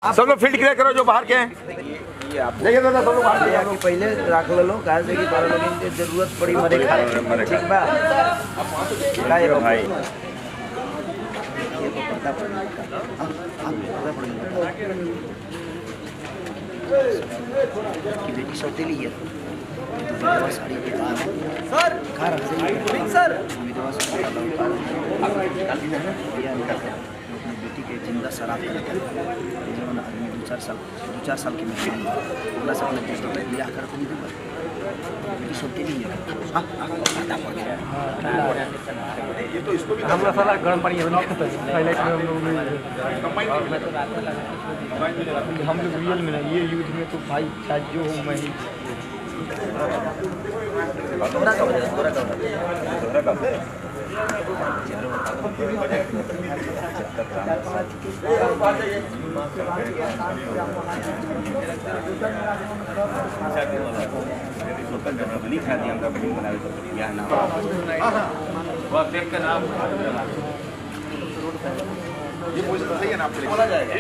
सब लोग field clear करो जो बाहर के हैं। देखिए दादा सब लोग बाहर कि पहले रख लो कहा से कि बारह लोग इनके जरूरत पड़ी मरे खाए ठीक बा का ये भाई ये तो पता पड़ा कि बेटी सौतेली है विधवा साड़ी के बाद सर घर से सर विधवा साड़ी का अपनी बेटी के जिंदा शराब करते हैं आदमी दो चार साल की मेहमान अगला साल में दूसरा ब्याह कर नहीं दूंगा बेटी सौतेली है ये तो इसको भी हमरा साला गर्म पानी है ना पहले हम लोग रियल में ना ये युद्ध में तो भाई चाहे जो हो मैं ही दोहरा का ये पोजीशन सही है ना आपके लिए बोला जाएगा।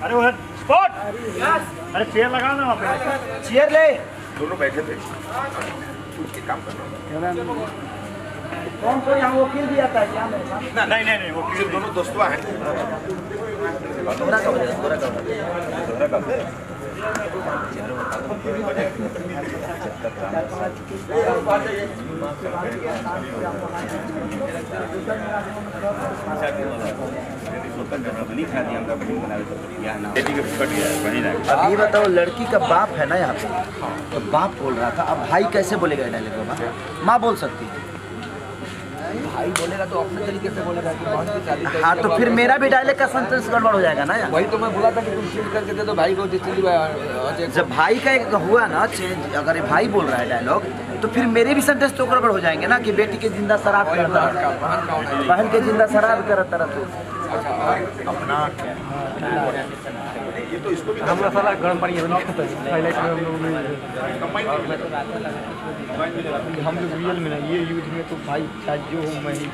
अरे वो स्पॉट अरे चेयर लगा ना वहाँ पे चेयर ले दोनों बैठे थे कुछ के काम कर रहे कौन कोई यहाँ वकील भी आता है क्या मेरे साथ ना नहीं वो किसी दोनों दोस्तवा हैं। दोहरा का अब ये बताओ लड़की का बाप है ना यहाँ पे तो बाप बोल रहा था अब भाई कैसे बोलेगा डायलॉग बाबा माँ बोल सकती है भाई बोलेगा तो अपने तरीके से बोलेगा कि बहुत की शादी हाँ तो फिर मेरा भी डायलॉग का सेंटेंस गड़बड़ हो जाएगा ना यार वही तो मैं बोला था कि तुम चेंज करके दे दो भाई को जब भाई का एक हुआ ना चेंज अगर ये भाई बोल रहा है डायलॉग तो फिर मेरे भी सेंटेंस तो गड़बड़ हो जाएंगे ना कि बेटी के जिंदा शराब करता बहन के जिंदा शराब करता रहता अपना ये तो इसको भी हमरा साला गर्म पानी है ना पहले हम लोग रियल में ना ये युद्ध में तो भाई चाहे जो हो मैं ही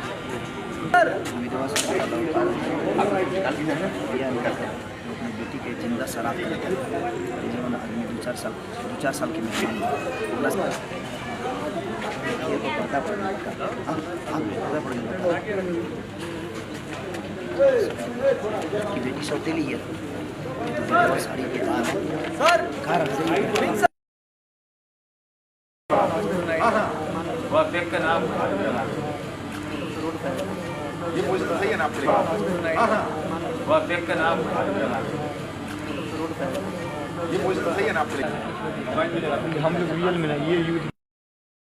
अपनी बेटी के जिंदा शराब करते हैं आदमी दो चार साल की मेहमान अगला साल ये तो पता पड़ा कि बेटी सौतेली है विधवा साड़ी के बाद सर घर से ये पोजीशन सही है ना आपके लिए ये पोजीशन सही है ना आपके लिए हम लोग रियल में ना ये युद्ध